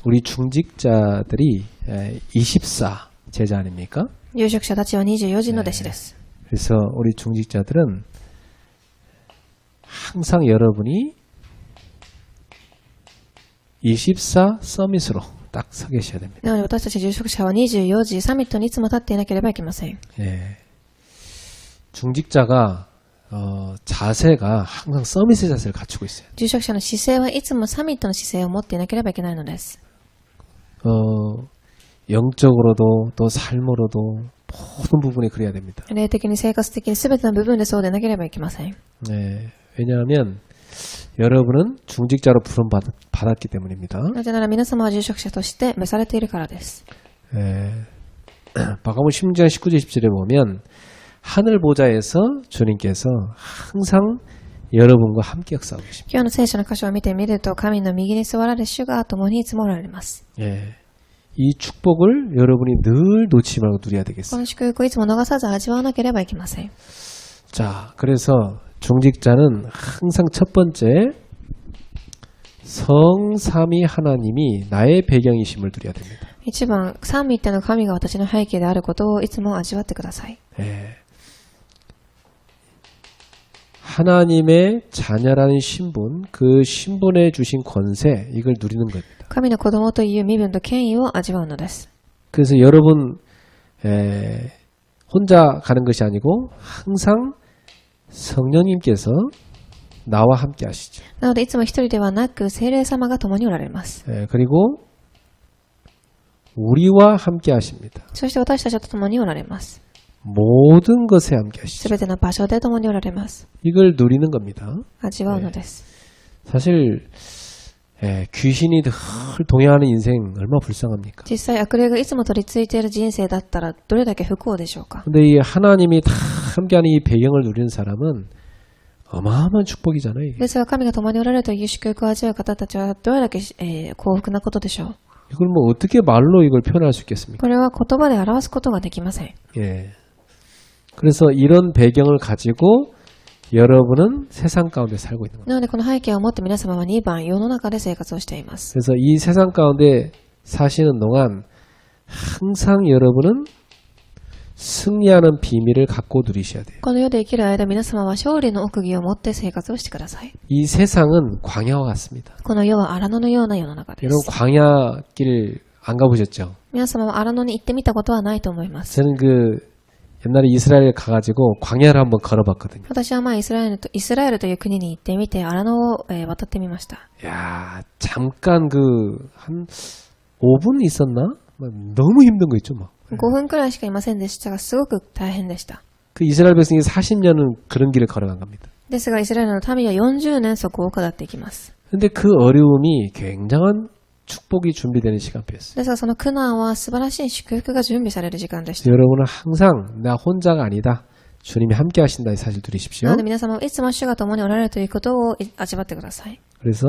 우리 중직자들이 24 제자 아닙니까? 有職者たちは24時の弟子です。 그래서 우리 중직자들은 항상 여러분이 24 서밋으로 딱 서 계셔야 됩니다. なので私たち住職者は24時サミットにいつも立っていなければいけません。 예. 중직자가 자세가 항상 서밋의 자세를 갖추고 있어요. 住職者の姿勢はいつもサミットの姿勢を持っていなければいけないのです。 영적으로도 또 삶으로도 모든 부분이 그래야 됩니다. 霊的に生活的に全ての部分でそうでなければいけません。 네. 왜냐하면 여러분은 중직자로 부름 받았기 때문입니다. なぜなら皆様は住職者として召されているからです。 마가복음 16장 19절 20절에 보면 하늘 보좌에서 주님께서 항상 여러분과 함께 역사하고 계십니다. 今日の聖書の箇所を見てみると、神の右に座られる主が共にいつもおられます。 예. 이 축복을 여러분이 늘 놓치지 말고 누려야 こ 되겠어요. の祝福をいつも逃さず味わわなければいけません。 자, 그래서 중직자는 항상 첫 번째 성삼위 하나님이 나의 배경이심을 누려야 됩니다. 一番、三位一体の神が私の背景であることをいつも味わってください。 예. 하나님의 자녀라는 신분, 그 신분에 주신 권세, 이걸 누리는 겁니다. 神の子供という身分と権威を味わうのです。 그래서 여러분 혼자 가는 것이 아니고 항상 성령님께서 나와 함께 하시죠. なのでいつも一人ではなく聖霊様が共におられます。 그리고 우리와 함께 하십니다. そして私たちと共におられます。 모든 것에 함께 하시죠. すべての場所で共におられます。 이걸 누리는 겁니다. 味わうのです。 사실 귀신이 늘 동행하는 인생 얼마나 불쌍합니까? 実際悪霊がいつも取り付いている人生だったらどれだけ不幸でしょうか。 근데 이 하나님이 다 함께하는 이 배경을 누리는 사람은 어마어마한 축복이잖아요. ですが神が共におられるという祝福を味わう方たちはどれだけ、幸福なことでしょう。 이걸 뭐 어떻게 말로 이걸 표현할 수 있겠습니까? これは言葉で表すことができません。 예. 그래서 이런 배경을 가지고 여러분은 세상 가운데 살고 있는 겁니다. なのでこの背景を持って皆様は2番世の中で生活をしています。 그래서 이 세상 가운데 사시는 동안 항상 여러분은 승리하는 비밀을 갖고 누리셔야 돼요. この世で生きる間皆様は勝利の奥義を持って生活をしてください。 이 세상은 광야와 같습니다. この世は荒野のような世の中で 여러분 す。 광야길 안 가보셨죠? 皆様は荒野に行ってみたことはないと思います。 저는 옛날에 이스라엘 가가지고 광야를 한번 걸어봤거든요. 私はイスラエルという国に行ってみて荒野を、渡ってみました。 야, 잠깐 한 5분 있었나? 너무 힘든 거 있죠, 막. 5分くらいしかいませんでしたがすごく大変でした。 그 이스라엘 백성이 40년은 그런 길을 걸어간 겁니다. ですがイスラエルの民は40年そこを下っていきます。 근데 그 어려움이 굉장한 축복이 준비되는 시간표였어요. ですがその苦難は素晴らしい祝福が準備される時間でした。 여러분은 항상 나 혼자가 아니다. 주님이 함께 하신다는 사실 누리십시오. なので皆様はいつも主が共におられるということを味わってください。 그래서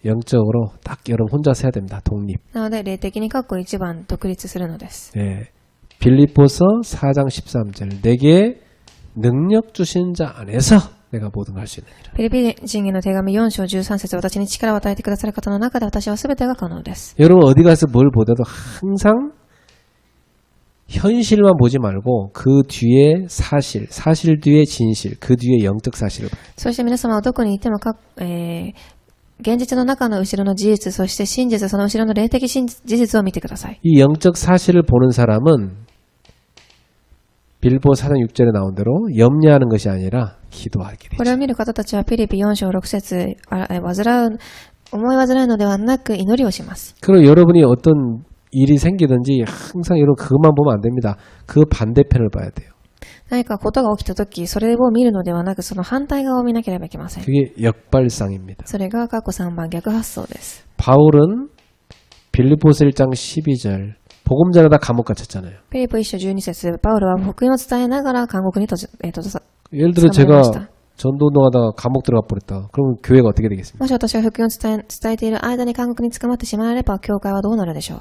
영적으로 딱 여러분 혼자서 해야 됩니다. 독립. なので霊的に一番独立するのです。 네. 빌립보서 4장 13절 내게 능력 주신 자 안에서 내가 모든 걸 할 수 있느니라. フィリピ人への手紙4章13節私に力を与えてくださる方の中で私は全てが可能です。 여러분 어디 가서 뭘 보더라도 항상 현실만 보지 말고 그 뒤에 사실 뒤에 진실, 그 뒤에 영적 사실을 봐요. そして皆様はどこにいても現実の中の後ろの事実、そして真実、その後ろの霊的事実を見てください。 이 영적 사실을 보는 사람은 빌보 4장 6절에 나온 대로 염려하는 것이 아니라 기도하게 되죠. これを見る方たちはピリピ4章6節思い煩うのではなく祈りをします。 그리고 여러분이 어떤 일이 생기든지 항상 여러분 그것만 보면 안 됩니다. 그 반대편을 봐야 돼요. 何かことが起きたとき、それを見るのではなく、その反対側を見なければいけません。 그게 역발상입니다. それが過去3番逆発想です。 바울은 빌립보서 1장 12절 복음 전하다 감옥 갇혔잖아요. ピリピ1章12節パウロは福音を伝えながら監獄に예를 들어 제가 전도운동하다가 감옥 들어가 버렸다. 그러면 교회가 어떻게 되겠습니까? もし私が福音を伝えている間に監獄に捕まってしまえば、教会はどうなるでしょう。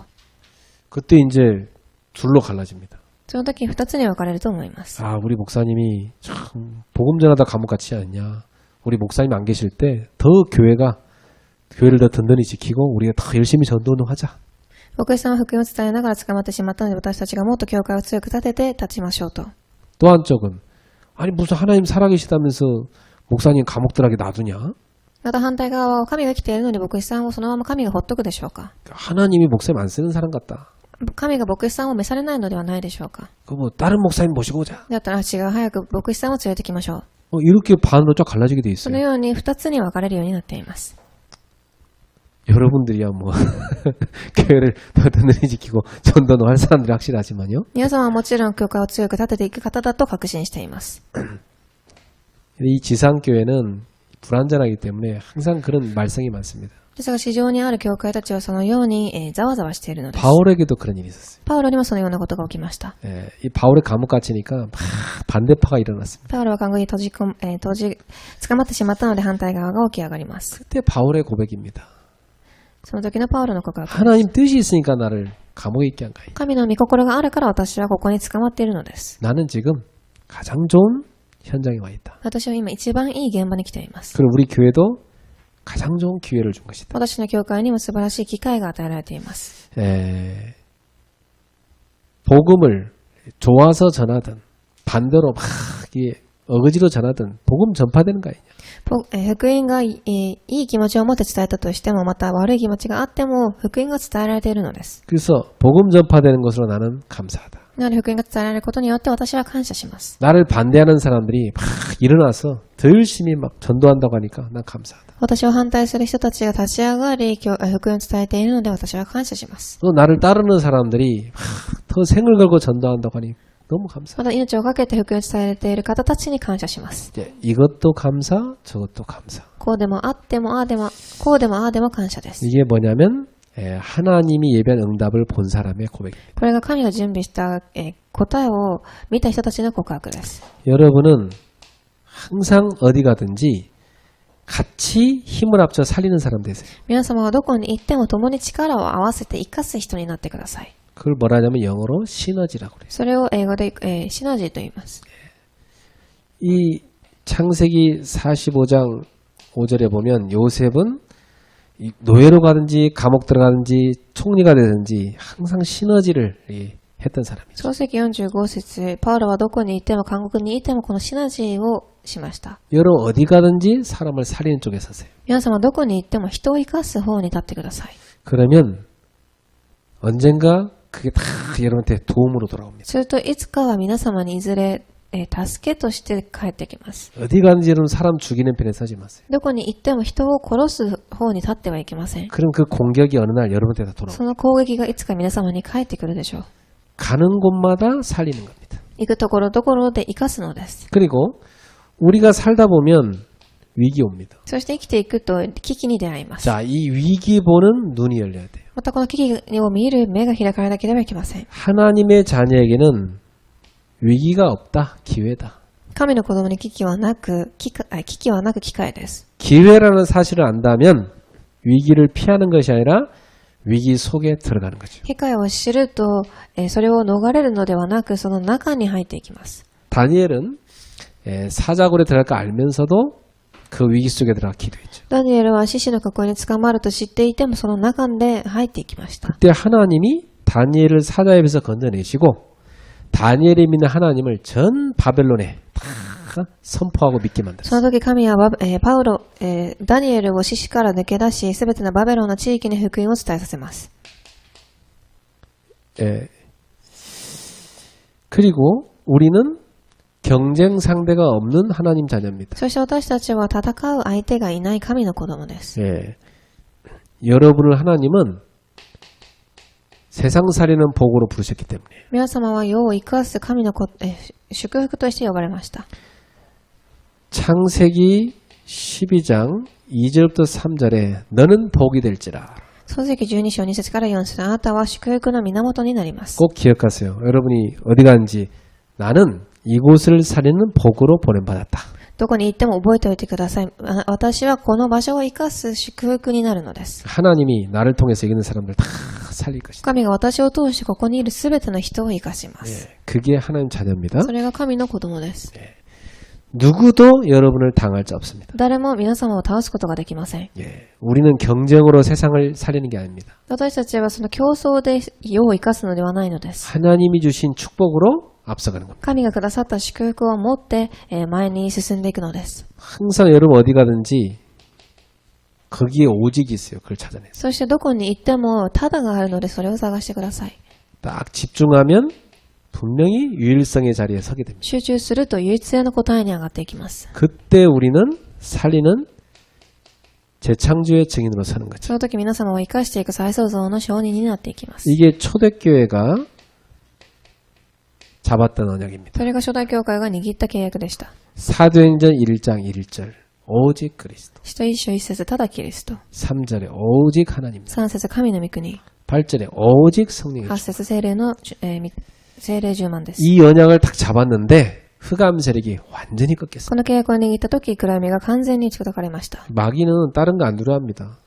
그때 이제 둘로 갈라집니다. その時2つに分かれると思います。 아, 우리 목사님이 참 복음 전하다 감옥 갇히지 않냐. 우리 목사님 안 계실 때 더 교회가 교회를 더 든든히 지키고 우리가 더 열심히 전도운동하자. 牧師さんは福音を伝えながら捕まってしまったので、私たちがもっと教会を強く立てて立ちましょうと。 또 한쪽은 아니 무슨 하나님 살아계시다면서 목사님 감옥 들어가게 놔두냐? また反対側は神が生きているのに牧師さんをそのまま神がほっとくでしょうか。 하나님이 목사님 안 쓰는 사람 같다. 神が牧師さんを召されないのではないでしょうか。 그 뭐 다른 목사님 모시고 오자. だったら違う、早く牧師さんを連れてきましょう。 이렇게 반으로 쫙 갈라지게 돼 その 있어요. ように2つに分かれるようになっています。 여러분들이야 뭐 교회를 더 든든히 지키고 전도는 할 사람들이 확실하지만요. 皆様はもちろん教会を強く立てていく方だと確信しています。 이 지상교회는 불완전하기 때문에 항상 그런 말썽이 많습니다. ですが市場にある教会たちはそのように、ざわざわしているのです。 바울에게도 그런 일이 있었어요. パウロにもそのようなことが起きました。 이 바울의 감옥 갇히니까 막 반대파가 일어났습니다. パウロは監獄に捕まってしまったので反対側が起き上がります。 그때 바울의 고백입니다. その時のパウロの告白です。 하나님 뜻이 있으니까 나를 감옥에 있게 한 거야. 神の御心があるから私はここに捕まっているのです。 나는 지금 가장 좋은 현장에 와 있다. 私は今一番いい現場に来ています。 그리고 우리 교회도 가장 좋은 기회를 준 것이다. 私の教会にも素晴らしい機会が与えられています。 복음을 좋아서 전하든 반대로 막 어거지로 전하든 복음 전파되는 거 아니냐. 福音が、いい気持ちを持って伝えたとしても、また悪い気持ちがあっても福音が伝えられているのです。 그래서 복음 전파되는 것으로 나는 감사하다. なので福音が伝えられることによって私は感謝します。 나를 반대하는 사람들이 막 일어나서 더 열심히 막 전도한다고 하니까 난 감사하다. 私を反対する人たちが立ち上がり、福音を伝えているので私は感謝します。 또 나를 따르는 사람들이 더 생을 걸고 전도한다고 하니 너무 감사. また命をかけて福音を伝えている方たちに感謝します。 이것도 감사, 저것도 감사. こうでもあってもああでも、こうでもああでも感謝です。 이게 뭐냐면 하나님이 예배한 응답을 본 사람의 고백입니다. これが神が準備した、答えを見た人たちの告白です。 여러분은 항상 어디 가든지 같이 힘을 합쳐 살리는 사람 되세요. 皆様はどこに行っても共に力を合わせて生かす人になってください。 그걸 뭐라 하냐면 영어로 시너지라고 그래요. それを英語で、シナジーと言います。 이 창세기 45장 5절에 보면 요셉은 노예로 가든지 감옥 들어가든지 총리가 되든지 항상 시너지를 했던 사람이죠. 創世記45節、パウロはどこに行っても監獄にいてもこのシナジーをしました。 여러분 어디 가든지 사람을 살리는 쪽에 서세요. 皆様どこに行っても人を生かす方に立ってください。 그러면 언젠가 그게 다 여러분한테 도움으로 돌아옵니다. するといつかは皆様にいずれ、助けとして帰ってきます。 어디 가든지 여러분 사람 죽이는 편에 서지 마세요. どこに行っても人を殺す方に立ってはいけません。 그럼 그 공격이 어느 날 여러분한테 다 돌아옵니다. その攻撃がいつか皆様に返ってくるでしょう。 가는 곳마다 살리는 겁니다. 行くところどころで生かすのです。 그리고 우리가 살다 보면 위기 옵니다. そして生きていくと危機に出会います。 자, 이 위기 보는 눈이 열려야 돼요. またこの危機を見る目が開かれなければいけません。 하나님의 자녀에게는 위기가 없다, 기회다. 神の子供に危機はなく機会です。 기회라는 사실을 안다면 위기를 피하는 것이 아니라 위기 속에 들어가는 거죠. 機会を知ると、それを逃れるのではなくその中に入っていきます。 다니엘은 사자굴에 들어갈 거 알면서도 그 위기 속에 들어가 기도했죠. ダニエルは獅子の囲いに捕まると知っていてもその中で入っていきました。 그때 하나님이 다니엘을 사자의 입에서 건져내시고 다니엘이 믿는 하나님을 전 바벨론에 다 선포하고 믿게 そ 만들었어요. の時神はダニエルを獅子から抜け出し、すべてのバベロンの地域に福音を伝えさせます。 그리고 우리는 경쟁 상대가 없는 하나님 자녀입니다. そして私たちは戦う相手がいない神の子供です。 여러분을 하나님은 세상 살리는 복으로 부르셨기 때문에 皆様は世を生かす神の祝福として呼ばれました。 창세기 12장 2절부터 3절에 너는 복이 될지라. 創世記12章2節から4節、あなたは祝福の源になります。 꼭 기억하세요. 여러분이 어디 가는지 나는 이곳을 살리는 복으로 보냄받았다. どこに行っても覚えておいてください。私はこの場所を生かす祝福になるのです。 하나님이 나를 통해서 이기는 사람들 다 살릴 것이다. 神が私を通してここにいるすべての人を生かします。 그게 하나님 자녀입니다. それが神の子供です。 누구도 여러분을 당할 자 없습니다. 誰も皆様を倒すことができません。 예, 우리는 경쟁으로 세상을 살리는 게 아닙니다. 私たちはその競争で世を生かすのではないのです。 하나님이 주신 축복으로 앞서가는 겁니다. 神がくださった祝福を持って前に進んでいくのです。 항상 여러분 어디 가든지 거기에 오직이 있어요. 그걸 찾아내세요. そしてどこに行ってもタダがあるのでそれを探してください。 딱 집중하면 분명히 유일성의 자리에 서게 됩니다. 集中すると唯一性の答えに上がっていきます。 그때 우리는 살리는 재창조의 증인으로 서는 거죠. その時皆様を生かしていく再創造の証人になっていきます。 이게 초대교회가 잡았던 언약입니다. それが初代教会が握った契約でした。 사도행전 1장 1절 오직 그리스도, 使徒一章一節ただキリスト、 3절에 오직 하나님, 3節神の御国、 8절에 오직 성령의 8節聖霊の、聖霊充満です。 이 언약을 딱 잡았는데 흑암 세력이 완전히 꺾였어요. この契約を握った時、暗闇が完全に打ち砕かれました。 마귀는 다른 거 안 두려워합니다.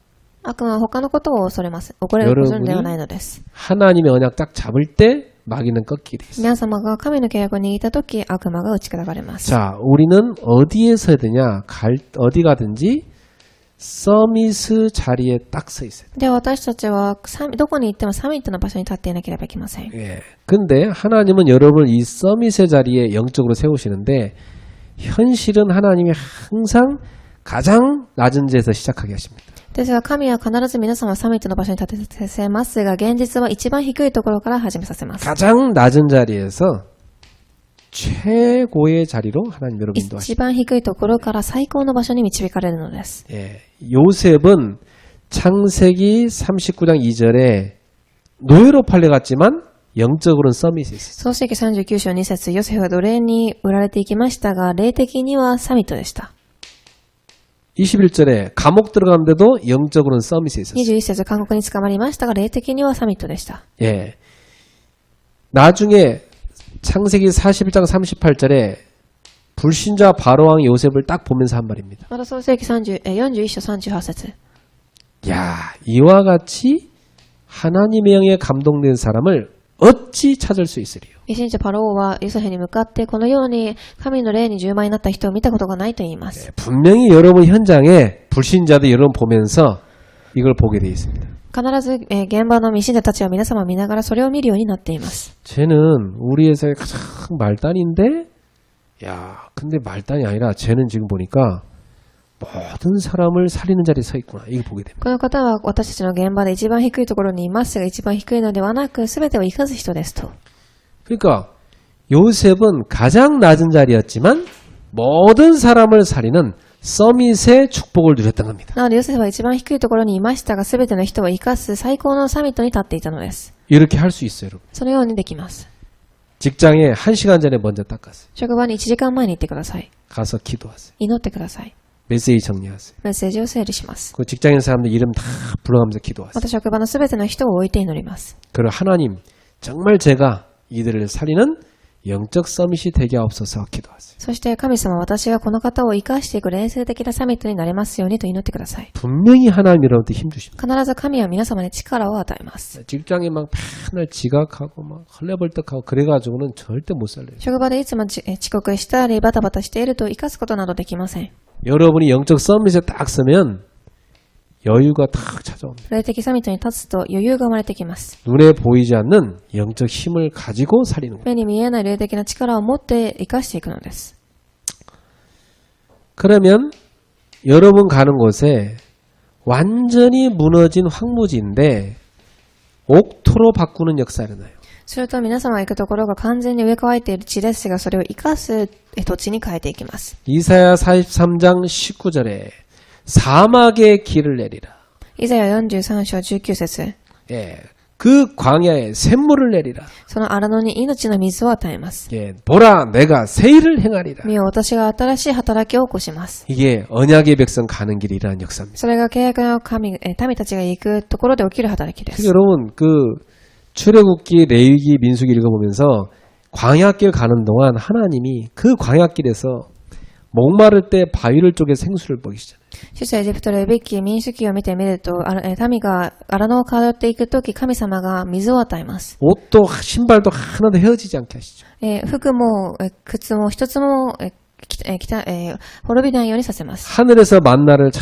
悪魔は他のことを恐れます。怒れることではないのです。 하나님의 언약 딱 잡을 때 마귀는 꺾이게 돼 있어요. 皆様が神の契約を握った時、悪魔が打ち砕かれます。 자, 우리는 어디에 서야 되냐? 어디 가든지 서밋 자리에 딱 서 있어요. で、私たちはどこに行ってもサミットの場所に立っていなければいけません。 예. 근데 하나님은 여러분을 이 서밋의 자리에 영적으로 세우시는데 현실은 하나님이 항상 가장 낮은 데에서 시작하게 하십니다. ですが神は必ず皆様をサミットの場所に立てさせますが、現実は一番低いところから始めさせます。 가장 낮은 자리에서 최고의 자리로 하나님 여러분 一 인도하십니다. 番低いところから最高の場所に導かれるのです。 예. 요셉은 창세기 39장 2절에 노예로 팔려갔지만 영적으로는 서밋이 있었어요. 創世記39章2節、ヨセフは奴隷に売られていきましたが、霊的にはサミットでした。 21절에 감옥 들어갔는데도 영적으로는 서밋이 있었어요. 21節、監獄に捕まりましたが、霊的にはサミットでした。 예. 나중에 창세기 41장 38절에 불신자 바로왕 요셉을 딱 보면서 한 말입니다. また創世記41章38節。 야, 이와 같이 하나님의 영에 감동된 사람을 어찌 찾을 수 있으리요? 信者パローはヨセフに向かって、このように神の霊に充満になった人を見たことがないと言います。 분명히 여러분 현장에 불신자들 여러분 보면서 이걸 보게 되어 있습니다. 必ず、現場の未信者たちは皆様を見ながらそれを見るようになっています。 쟤는 우리 회사의 가장 말단인데, 야, 근데 말단이 아니라 쟤는 지금 보니까 모든 사람을 살리는 자리에 서 있구나. 이거 보게 됩니다. この方は私たちの現場で一番低いところにいますが、一番低いのではなく、全てを生かす人ですと。 그러니까 요셉은 가장 낮은 자리였지만 모든 사람을 살리는 서밋의 축복을 누렸던 겁니다. なのでヨセフは一番低いところにいましたが、全ての人を生かす最高のサミットに立っていたのです。 이렇게 할 수 있어요, 여러분. そのようにできます。 직장에 1시간 전에 먼저 닦았어요. 職場に1時間前に行ってください。 가서 기도하세요. 祈ってください。 메시지 정리하세요. メッセージを整理します。 그 직장인 사람들 이름 다 불러가면서 기도하세요. また職場の全ての人を置いて祈ります。 그리고 하나님, 정말 제가 이들을 살리는 영적 서밋이 되게 없어서 기도하세요. そして神様、私がこの方を生かしていく霊性的なサミットになれますようにと祈ってください。 분명히 하나님 여러분한테 힘 주십니다. 必ず神は皆様に力を与えます。 직장에 막 맨날 지각하고 막 헐레벌떡하고 그래가지고는 절대 못 살려요. 職場でいつも遅刻したりバタバタしていると生かすことなどできません。 여러분이 영적 서밋에 딱 서면 여유가 탁 찾아옵니다. 霊的サミットに立つと余裕が生まれてきます。 눈에 보이지 않는 영적 힘을 가지고 살리는 거예요. 目に見えない霊的な力を持って生かしていくのです。 그러면 여러분 가는 곳에 완전히 무너진 황무지인데 옥토로 바꾸는 역사가 일어나요. すると皆様が行くところが完全に植え替えている地ですが、それを生かす土地に変えていきます。 이사야 43장 19절에 사막의 길을 내리라. イザヤ43章19節。 예, 그 광야에 샘물을 내리라. その荒野に命の水を与えます。 예, 보라 내가 새 일을 행하리라. 見よ、私が新しい働きを起こします。 이게 언약의 백성 가는 길이라는 역사입니다. それが契約の民たちが行くところで起きる働きです。 여러분 그 출애굽기, 레위기, 민수기 읽어보면서 광야길 가는 동안 하나님이 그 광야길에서 목마를 때 바위를 쪼개 생수를 먹이시잖아요. 出エジプトレビ記民主記を見てみると、民が荒野を通っていくとき、神様が水を与えます。 옷도 신발도 하나도 헤어지지 않게 하시죠. 服も靴も一つも滅びないようにさせます。 하늘에서 만나를 쫙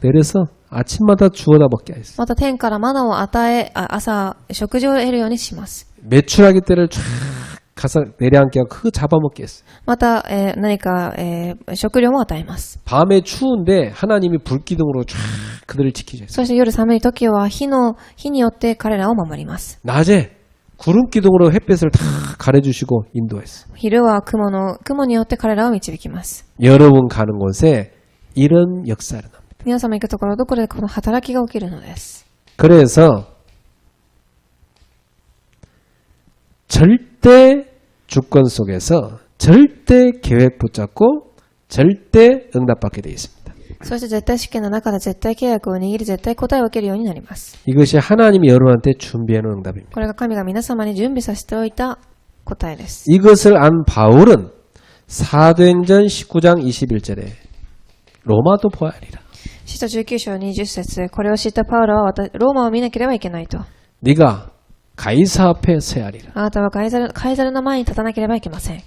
내려서 아침마다 주워다 먹게 하였어요. また天からマナを与え、朝食事を得るようにします。 메추라기 떼를 쫙 가서 내려앉게 하고 그거 잡아먹게 했어요. また、何か、食料も与えます。 밤에 추운데 하나님이 불기둥으로 쫙 그들을 지키셨어요. そして夜寒い時は火によって彼らを守ります。 낮에 구름기둥으로 햇볕을 다 가려주시고 인도했어요. 昼は雲によって彼らを導きます。 여러분 가는 곳에 이런 역사를 합니다. 皆様行くところどこでこの働きが起きるのです。 그래서 절대 주권 속에서 절대 계획 붙잡고 절대 응답받게 되어 있습니다. そして絶対試験の中で絶対契約を握り絶対答えを受けるようになります。 이것이 하나님이 여러분한테 준비해 놓은 응답입니다. これが神が皆様に準備させておいた答えです。 이것을 안 바울은 사도행전 19장 21절에 로마도 보아야 하리라. 使徒19章20節、これを知ったパウロはローマを見なければいけないと。 네가 가이사 앞에 서야 하리라. あなたはカイザルの前に立たなければいけません。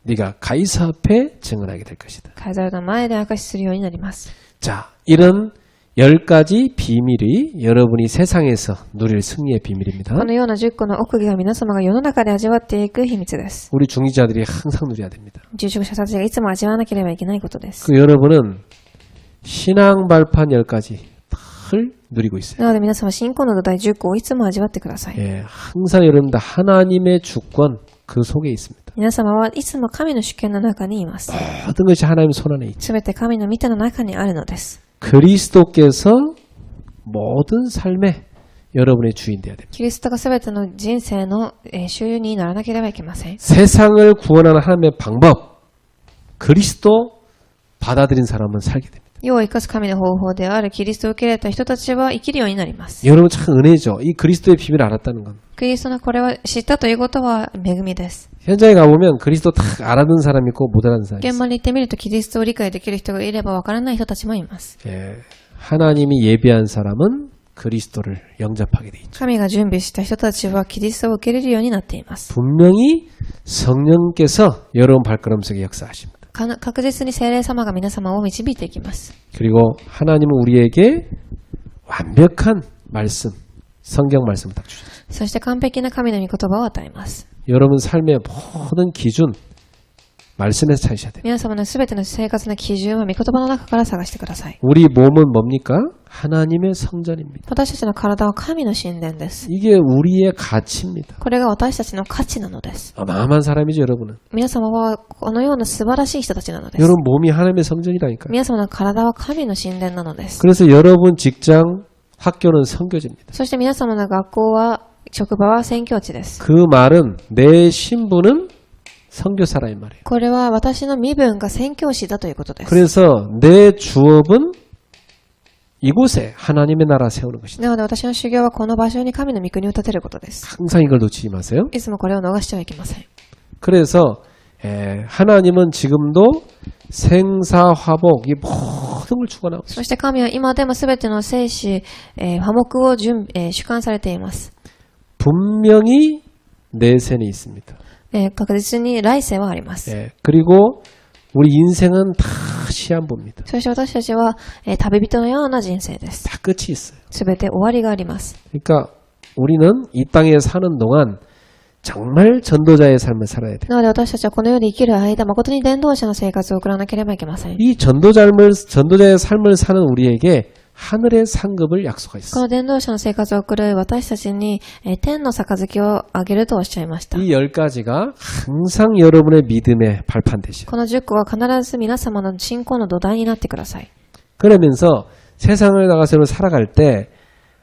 네가 가이사 앞에 증언하게 될 것이다. カイザルの前で証しするようになります。 자, 이런 10가지 비밀이 여러분이 세상에서 누릴 승리의 비밀입니다. このような10個の奥義は皆様が世の中で味わっていく秘密です。 우리 중직자들이 항상 누려야 됩니다. 住職者たちがいつも味わわなければいけないことです。 그 여러분은 신앙 발판 10가지 늘 누리고 있어요. なので皆様信仰の土台10個をいつも味わってください。 예, 항상 여러분들 하나님의 주권 그 속에 있습니다. 皆様はいつも神の主権の中にいます。 모든 것이 하나님 손 안에 있죠. すべて神の御手の中にあるのです。 그리스도께서 모든 삶에 여러분의 주인 되어야 됩니다. キリストがすべての人生の主由にならなければいけません。 세상을 구원하는 하나님의 방법, 그리스도 받아들인 사람은 살게 됩니다. 世を生かす神の方法であるキリストを受け入れた人たちは生きるようになります。 여러분 참 은혜죠. 이 그리스도의 비밀을 알았다는 건. キリストのこれを知ったということは恵みです。 현장에 가보면 그리스도 다 알아듣는 사람이 있고 못 알아듣는 사람이 現 있어요. 場に行ってみるとキリストを理解できる人がいればわからない人たちもいます。 예, 하나님이 예비한 사람은 그리스도를 영접하게 돼 있죠. 神が準備した人たちはキリストを受け入れるようになっています。 분명히 성령께서 여러분 발걸음 속에 역사하십니다. 確実に聖霊様が皆様を導いていきます。 그리고 하나님은 우리에게 완벽한 말씀, 성경 말씀을 딱 주셨어요. そして完璧な神の御言葉を与えます。 여러분 삶의 모든 기준 말씀에서 찾으셔야 돼요. 皆様のすべての生活の基準は御言葉の中から探してください。 우리 몸은 뭡니까? 하나님의 성전입니다. 私たちの体は神の神殿です。 이게 우리의 가치입니다. これが私たちの価値なのです。 어마어마한 사람이죠, 여러분은. 皆様はこのような素晴らしい人たちなのです。 여러분 몸이 하나님의 성전이라니까요. 皆様の体は神の神殿なのです。 그래서 여러분 직장, 학교는 선교지입니다. そして皆様の学校は、職場は宣教地です。 그 말은 내 신분은 선교사라는 말이에요. これは私の身分が宣教師だということです。 그래서 내 주업은 이곳에 하나님의 나라 세우는 것이다. なので私の修行はこの場所に神の御国を建てることです。 항상 이걸 놓치지 마세요. いつもこれを逃してはいけません。 그래서 하나님은 지금도 생사화복 이 모든 걸 주관하고 있어요. そして神は今でもすべての生死、破目を主管されています。 분명히 내세는 있습니다. 確実に来世はあります。 그리고 우리 인생은 다 시한부입니다. そして私たちは、旅人のような人生です。 다 끝이 있어요. すべて終わりがあります。 그러니까 우리는 이 땅에 사는 동안 정말 전도자의 삶을 살아야 돼요. なので私たちはこの世で生きる間、誠に伝道者の生活を送らなければいけません。 이 전도자의 삶을 사는 우리에게 하늘의 상급을 약속하셨어요. この伝道者の生活を送る私たちに、天の杯をあげるとおっしゃいました。 이 10가지가 항상 여러분의 믿음의 발판 되시오. この10個は必ず皆様の信仰の土台になってください。 그러면서 세상을 나가서 살아갈 때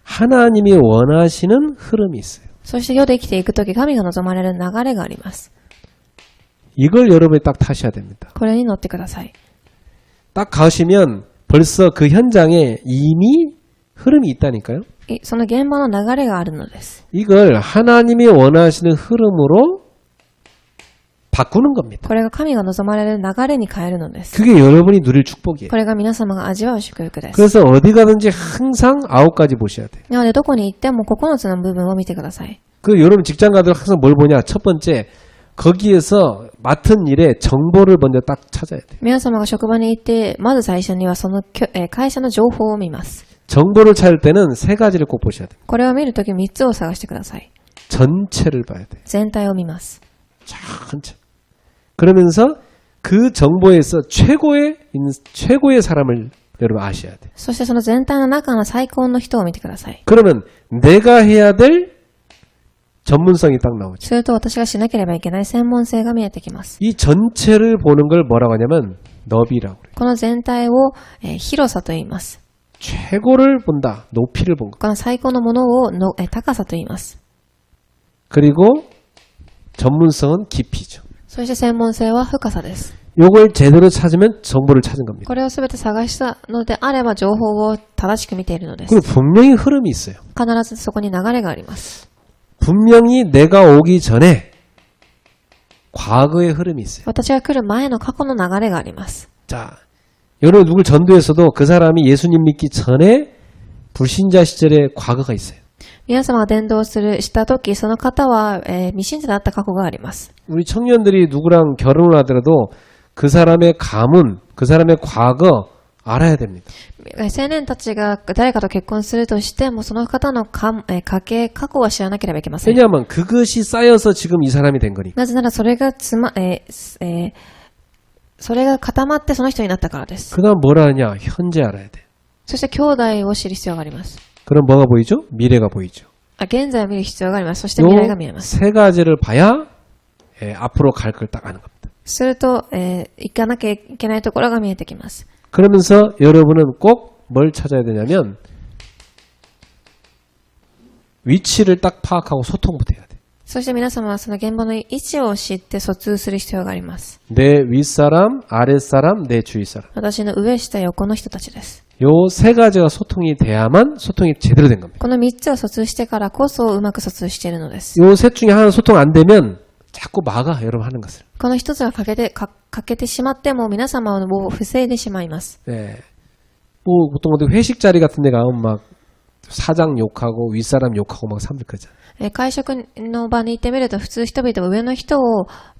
하나님이 원하시는 흐름이 있어요. そして世で生きていくとき、神が望まれる流れがあります。 이걸 여러분이 딱 타셔야 됩니다. これに乗ってください。 딱 가시면 벌써 그 현장에 이미 흐름이 있다니까요. その現場の流れがあるのです。 이걸 하나님이 원하시는 흐름으로 바꾸는 겁니다. これが神が望まれる流れに変えるのです。 그게 여러분이 누릴 축복이에요. これが皆様が味わう祝福です。 그래서 어디 가든지 항상 9가지 보셔야 돼요. なのでどこに行っても9つの部分を見てください。 그 여러분 직장 가도 항상 뭘 보냐? 첫 번째 거기에서 맡은 일에 정보를 먼저 딱 찾아야 돼. 皆様が職場に行って、まず最初にはその会社の情報を見ます。 정보를 찾을 때는 세 가지를 꼭 보셔야 돼. これを見るとき3つを探してください。 전체를 봐야 돼. 全体を見ます。 전체. 그러면서 그 정보에서 최고의 사람을 여러분 아셔야 돼. そしてその全体の中の最高の人を見てください。 그러면 내가 해야 될 전문성이 딱 나오죠. すると私がしなければいけない専門性が見えてきます。 이 전체를 보는 걸 뭐라고 하냐면 너비라고 그래요. この全体を、広さと言います。 최고를 본다. 높이를 본 거. この最高のものをの、高さと言います。 그리고 전문성은 깊이죠. そして専門性は深さです。 요걸 제대로 찾으면 정보를 찾은 겁니다. これをすべて探したのであれば情報を正しく見ているのです。 그리고 분명히 흐름이 있어요. 必ずそこに流れがあります。 분명히 내가 오기 전에 과거의 흐름이 있어요. 私が来る前の過去の流れがあります。 자, 여러분 누굴 전도해서도 그 사람이 예수님 믿기 전에 불신자 시절에 과거가 있어요. 皆様が伝道したとき、その方は、未信者だった過去があります。 우리 청년들이 누구랑 결혼을 하더라도 그 사람의 가문, 그 사람의 과거 알아야 됩니다. 青年たちが誰かと結婚するとしても、その方の過去は知らなければいけません。 왜냐하면 그것이 쌓여서 지금 이 사람이 된 거니까. なぜならそれがそれが固まってその人になったからです。 그 다음 뭘 하느냐? 현재 알아야 돼. そして兄弟を知る必要があります。 그럼 뭐가 보이죠? 미래가 보이죠. 現在を見る必要があります。そして未来が見えます。 세 가지를 봐야 앞으로 갈 걸 딱 아는 겁니다. すると、行かなきゃいけないところが見えてきます。 그러면서 여러분은 꼭 뭘 찾아야 되냐면 위치를 딱 파악하고 소통부터 해야 돼. そして皆様はその現場の位置を知って疎通する必要があります。 내 윗사람, 아랫사람, 내 주위사람. 私の上下横の人たちです。 요 세 가지가 소통이 돼야만 소통이 제대로 된 겁니다. この3つを疎通してからこそうまく疎通しているのです。 요 셋 중에 하나 소통 안 되면 자꾸 막아 여러분 하는 것을. この一つが欠けてしまっても皆様を防いでしまいます。 네. 뭐 보통 어디 회식 자리 같은 데 가면 막 사장 욕하고 윗사람 욕하고 막 사람들 그러잖아요. 会食の場に行ってみると普通人々は上の人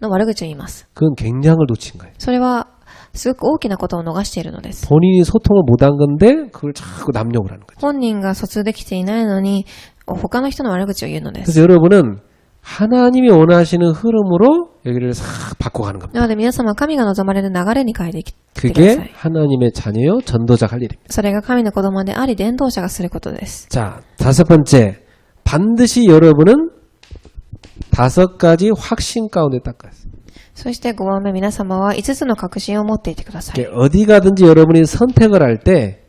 の悪口を言います。 그건 굉장을 놓친 거예요. それはすごく大きなことを逃しているのです。 본인이 소통을 못한 건데 그걸 자꾸 남욕을 하는 거죠. 本人が疎通できていないのに他の人の悪口を言うので 그래서 す。 여러분은 하나님이 원하시는 흐름으로 여기를 싹 바꿔가는 겁니다. なので皆様神が望まれる流れに変えていってくだ 그게 さい。 하나님의 자녀요 전도자 할 일입니다. それが神の子供であり伝道者がすることです。 자, 다섯 번째. 반드시 여러분은 5가지 확신 가운데 딱 가요. そして5番目、皆様は5つの確信を持っていてください。 어디 가든지 여러분이 선택을 할 때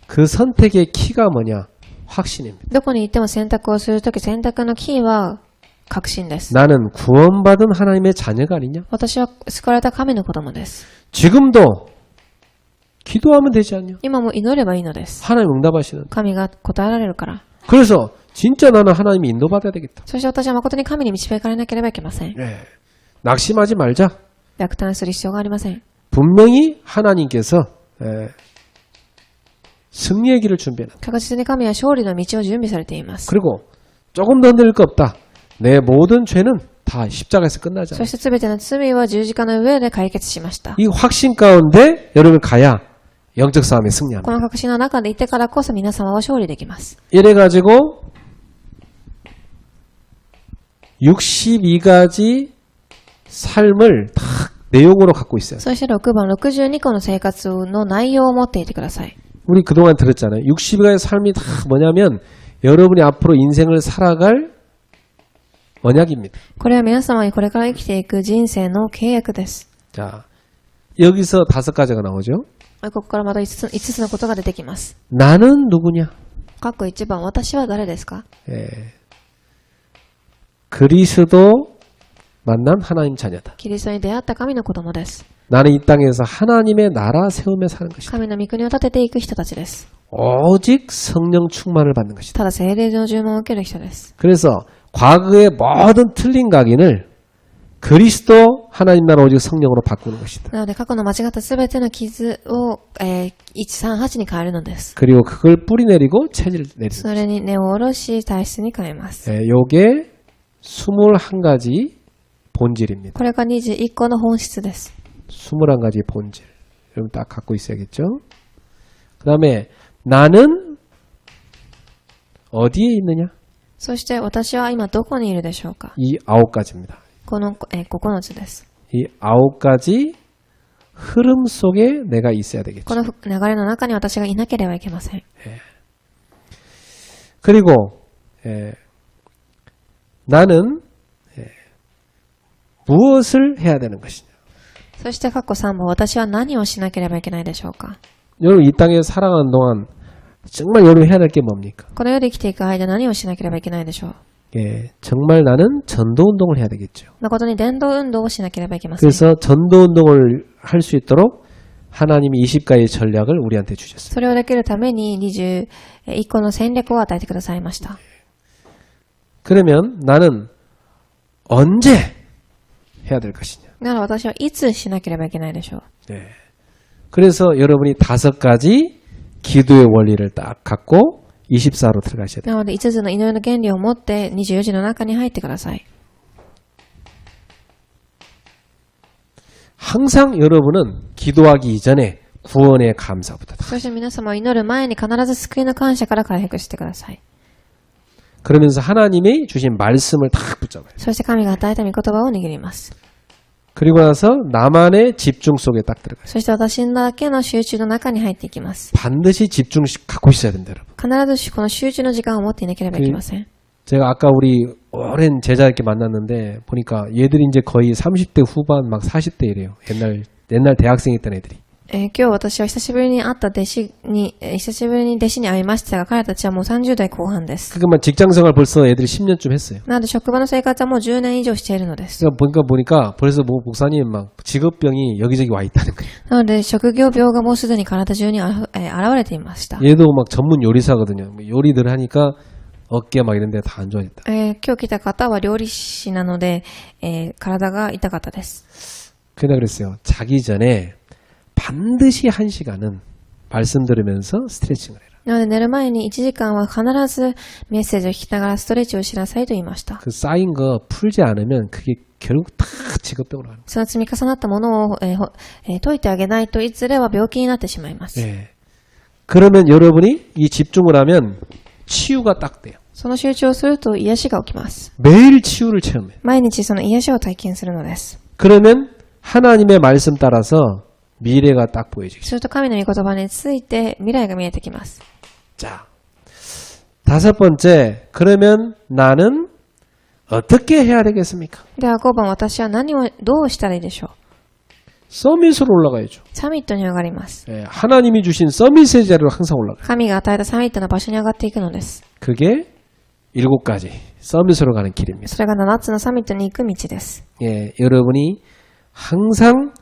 그 선택의 키가 뭐냐? 확신입니다. どこに行っても選択をするとき、選択のキーは確信です。 나는 구원받은 하나님의 자녀가 아니냐? 私は救われた神の子供です。 지금도 기도하면 되지 않냐? 今も祈ればいいのです。 하나님 응답하시는. 神が答えられるから。 그래서 진짜 나는 하나님이 인도받아야 되겠다. そして私は誠に神に導かれなければいけません。 네. 낙심하지 말자. 落胆する必要がありません。 분명히 하나님께서 승리의 길을 준비해놨다. 確実に神は勝利の道を準備されています。 그리고 조금 더 흔들릴 거 없다. 내 모든 죄는 다 십자가에서 끝나지 そ 않아. して全ての罪は十字架の上で解決しました。 이 확신 가운데 여러분 가야 영적 싸움에 こ 승리합니다. の確信の中でいてからこそ皆様は勝利できます。 이래가지고 62가지 삶을 다 내용으로 갖고 있어요. そして6番、62個の生活の内容を持っていてください。 우리 그동안 들었잖아요. 62가지 삶이 다 뭐냐면 여러분이 앞으로 인생을 살아갈 언약입니다. これは皆様にこれから生きていく人生の契約です。 자, 여기서 5가지가 나오죠. ここからまた5つのことが出てきます。 나는 누구냐? 各1番、私は誰ですか？ 그리스도 만난 하나님 자녀다. キリストに出会った神の子供です。 나는 이 땅에서 하나님의 나라 세우며 사는 것이다. 神の御国を立てていく人たちです。 오직 성령 충만을 받는 것이다. ただ聖霊の注文を受ける人です。 그래서 과거의 모든 틀린 각인을 그리스도 하나님 나라 오직 성령으로 바꾸는 것이다. なので過去の間違ったすべての傷を、138に変えるのです。 그리고 그걸 뿌리내리고 체질을 내리는 それに根を下ろし体質に変えます。 요게 21가지 본질입니다. これが21個の本質です。 21가지 본질. 여러분 딱 갖고 있어야겠죠? 그 다음에 나는 어디에 있느냐? そして私は今どこにいるでしょうか。 이 9가지입니다. この9つです。 이 9가지 흐름 속에 내가 있어야 되겠죠. この流れの中に私がいなければいけません。 그리고 나는 무엇을 해야 되는 것이냐. そして括弧3番、私は何をしなければいけないでしょうか。 여러분 이 땅에 살아가는 동안 정말 여러분 해야 될 게 뭡니까? この世で生きていく間何をしなければいけないでしょう。 예, 정말 나는 전도 운동을 해야 되겠죠. 誠に伝道運動をしなければいけません。 그래서 전도 운동을 할 수 있도록 하나님이 20가지 전략을 우리한테 주셨어요. それをできるために21個の戦略を与えてくださいました。 그러면 나는 언제 해야 될 것이냐? なら私はいつしなければいけないでしょう。 네. 그래서 여러분이 5가지 기도의 원리를 딱 갖고 24로 들어가셔야 돼요. なので5つの祈りの原理を持って24時の中に入ってください。 항상 여러분은 기도하기 이전에 구원의 감사부터. そして皆様は祈る前に必ず救いの感謝から回復してください。 그러면서 하나님이 주신 말씀을 딱 붙잡아요. そして神が与えた御言葉を握ります。 그리고 나서 나만의 집중 속에 딱 들어가요. そして私だけの集中の中に入っていきます。 반드시 집중식 갖고 있어야 된다, 여러분. 必ずこの集中の時間を持っていなければいけません。 제가 아까 우리 오랜 제자 이렇게 만났는데 보니까 얘들이 이제 거의 30대 후반 막 40대 이래요. 옛날 대학생 있던 애들이. 今日私は久しぶりに会った久しぶりに弟子に会いましたが、彼たちはもう30代後半です。 그러니까 직장생활 벌써 애들이 10년쯤 했어요. なので職場の生活はもう10年以上しているのです。 그러니까 보니까 벌써 뭐 목사님 막 직업병이 여기저기 와 있다는 거예요. なので職業病がもうすでに体中に現れていました。 얘도 막 전문 요리사거든요. 뭐 요리들 하니까 어깨 막 이런 데 다 안 좋아졌다. 今日来た方は料理師なので、体が痛かったです。 그래 그랬어요. 자기 전에 반드시 1시간은 말씀 들으면서 스트레칭을 해라. なので寝る前に1時間は必ずメッセージを聞きながらストレッチをしなさいと言いました。 그 쌓인 거 풀지 않으면 그게 결국 다 직업병으로 가는 거예요. その積み重なったものを、解いてあげないといずれは病気になってしまいます。 네. 그러면 여러분이 이 집중을 하면 치유가 딱 돼요. その集中をすると癒しが起きます。 매일 치유를 체험해요. 毎日その癒しを体験するのです。 그러면 하나님의 말씀 따라서 미래가 딱 보여지죠. すると神の御言葉について未来が見えてきます。 자, 5번째, 그러면 나는 어떻게 해야 되겠습니까? では5番、私はどうしたらいいでしょう。 서밋으로 올라가야죠. サミットに上がります。 예, 하나님이 주신 서밋의 자리로 항상 올라가요. 神が与えたサミットの場所に上がっていくのです。 그게 7가지 서밋으로 가는 길입니다. それが7つのサミットに行く道です。 예, 여러분이 항상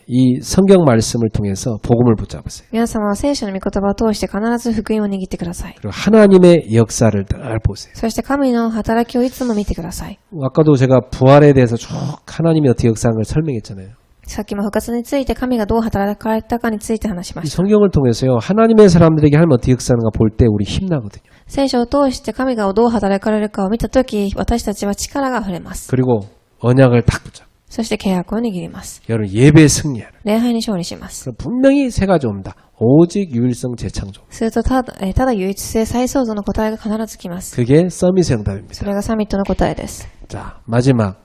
이 성경 말씀을 통해서 복음을 붙잡으세요. 皆様は聖書の御言葉を通して必ず福音を握ってください。 그리고 하나님의 역사를 늘 보세요. そして神の働きをいつも見てください。 아까도 제가 부활에 대해서 쭉 하나님이 어떻게 역사한 걸 설명했잖아요. さっきも復活について神がどう働かれたかについて話しま 이 した。 성경을 통해서요. 하나님의 사람들에게 하나님 어떻게 역사하는가 볼 때 우리 힘나거든요. 聖書を通して神がどう働かれるかを見たとき、私たちは力が溢れます。 그리고 언약을 딱 붙잡고 そして契約を握ります。 여러분 예배 승리하라. 礼拝に勝利します。 그럼 분명히 세 가지 옵니다. 오직 유일성 재창조. するとただ唯一性再創造の答えが必ず来ます。 그게 서밋의 응답입니다. それがサミットの答えです。 자, 마지막.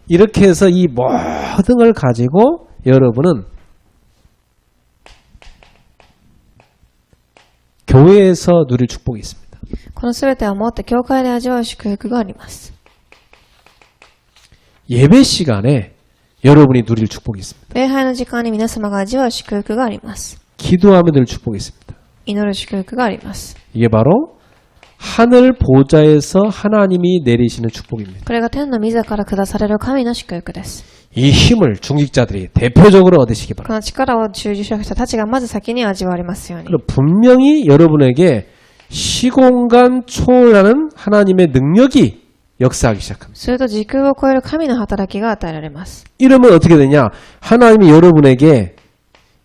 이렇게 해서 이 모든 걸 가지고 여러분은 교회에서 누릴 축복이 있습니다. このすべてをもって教会で味わう祝福があります。 예배 시간에 여러분이 누릴 축복이 있습니다. 礼拝の時間に皆様が味わう祝福があります。 기도하면 늘 축복이 있습니다. 祈る祝福があります。 이게 바로 하늘 보좌에서 하나님이 내리시는 축복입니다. これが天の御座から下される神の祝福です。 이 힘을 중직자들이 대표적으로 얻으시기 こ 바랍니다. の力を中受者たちがまず先に味わいますように。 그럼 분명히 여러분에게 시공간 초월하는 하나님의 능력이 역사하기 시작합니다. すると時空を超える神の働きが与えられます。 이러면 어떻게 되냐? 하나님이 여러분에게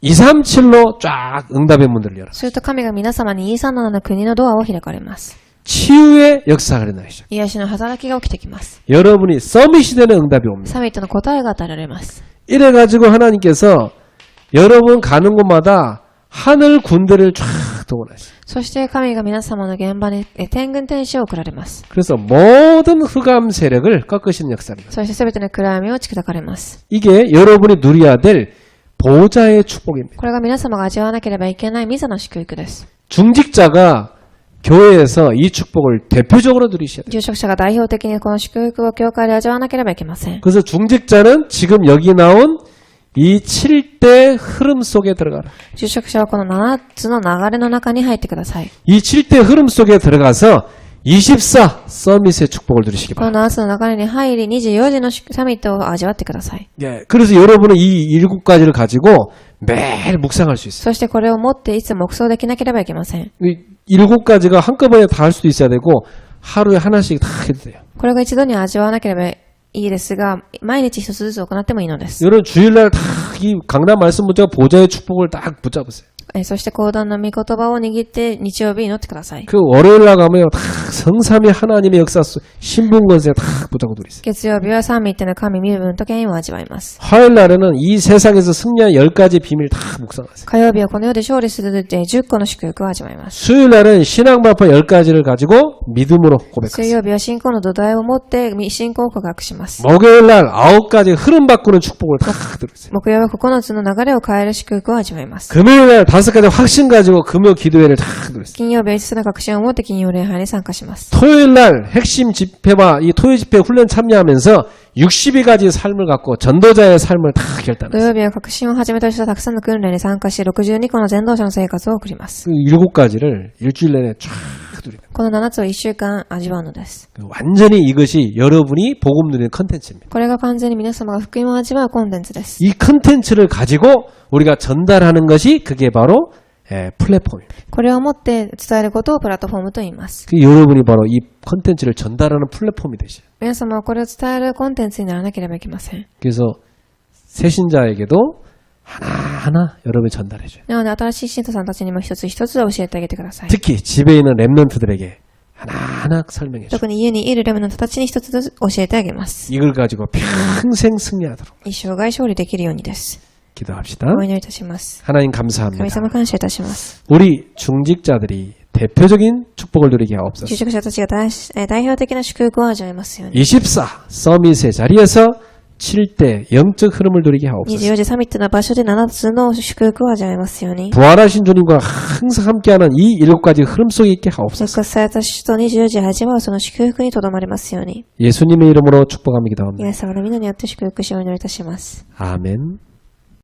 237로 쫙 응답의 문들을 열어. すると神が皆様に237の国のドアを開かれます。 치유의 역사가 일어나기 시작. 癒しの働きが起きてきます。 여러분이 서밋이 되는 응답이 옵니다. サミットの答えが与えられます。 이래가지고 하나님께서 여러분 가는 곳마다 하늘 군대를 쫙 동원하시죠. そして神が皆様の現場に天軍天使を送られます。 그래서 모든 흑암 세력을 꺾으시는 역사입니다. そして全ての暗闇を打ち砕かれます。 이게 여러분이 누려야 될 보좌의 축복입니다. これが皆様が味わわなければいけない御座の祝福です。 중직자가 교회에서 이 축복을 대표적으로 누리셔야 돼요. 住職者が代表的にこの祝福を教会で味わわなければいけません。 그래서 중직자는 지금 여기 나온 이 7대 흐름 속에 들어가라. 住職者はこの7つの流れの中に入ってください。 이 7대 흐름 속에 들어가서 24 서밋의 축복을 누리시기 この 바랍니다. 7つの流れに入り24時のサミットを味わってください。 예, 그래서 여러분은 이 7가지를 가지고 매일 묵상할 수 있어요. そしてこれを持っていつ黙想できなければいけません。 이 7가지가 한꺼번에 다 할 수도 있어야 되고 하루에 하나씩 다 해도 돼요. これが一度に味わわなければいいですが、毎日一つずつ行ってもいいのです。 여러분 주일날 다 이 강단 말씀 문제가 보좌의 축복을 딱 붙잡으세요. そして講談の御言葉を握って日曜日祈ってください。 그 월요일날 가면 다 성삼위 하나님의 역사 신분권세 다 붙잡고 누리세요. 月曜日は三位一体の神身分と権威を味わいます。 화요일날에는 이 세상에서 승리한 10가지 비밀 다 묵상하세요. 火曜日はこの世で勝利する10個の祝福を味わいます。 수요일날은 신앙발표 10가지를 가지고 믿음으로 水 고백하세요. 曜日は信仰の土台を持って信仰を告白します。 목요일날 9가지 흐름 바꾸는 축복을 다 누리세요. 木曜は9つの流れを変える祝福を味わいます。 금요일날 5가지 확신 가지고 금요 기도회를 다 누리세요. 金曜日は5つの確信を持って金曜礼拝に参加します。 토요일날 핵심 집회와 이 토요 집회 훈련 참여하면서 62가지 삶을 갖고 전도자의 삶을 다 土 결단했어요. 曜日は確信をはじめとしたたくさんの訓練に参加し、62個の全道者の生活を送ります。 그 7가지를 일주일 내내 쫙 누리는 この7つを1週間味わうのです。 거예요. 완전히 이것이 여러분이 복음 누리는 컨텐츠입니다. これが完全に皆様が福音を味わうコンテンツです。 이 컨텐츠를 가지고 우리가 전달하는 것이 그게 바로 플랫폼입니다. これをもって伝えることをプラットフォームと言います。 그 여러분이 바로 이 컨텐츠를 전달하는 플랫폼이 되셔요. 皆様はこれを伝えるコンテンツにならなければいけません。 그래서 새신자에게도 하나하나 여러분이 전달해줘요. なので新しい信徒さんたちにも一つ一つ教えてあげてください。 특히 집에 있는 랩런트들에게 하나하나 설명해줘요. 特に家にいるレムの人たちに一つずつ教えてあげます。 이걸 가지고 평생 승리하도록 一生涯勝利できるようにです。 기도합시다. お祈りいたします。 하나님 神 감사합니다. 様感謝いたします。 우리 중직자들이 대표적인 축복을 누리게 就 하옵소서. 職者たちが代表的な祝福を味わいますように。 24 서밋의 자리에서 7대 영적 흐름을 누리게 하옵소서. 24時サミットの場所で7つの祝福を味わいますように。 부활하신 주님과 항상 함께하는 이 7가지 흐름 속에 있게 하옵소서. 復活された主と24時味わうその祝福にとどまりますように。 예수님의 이름으로 축복하며 기도합니다. イエス様の皆によって祝福しをお祈りいたします。 아멘.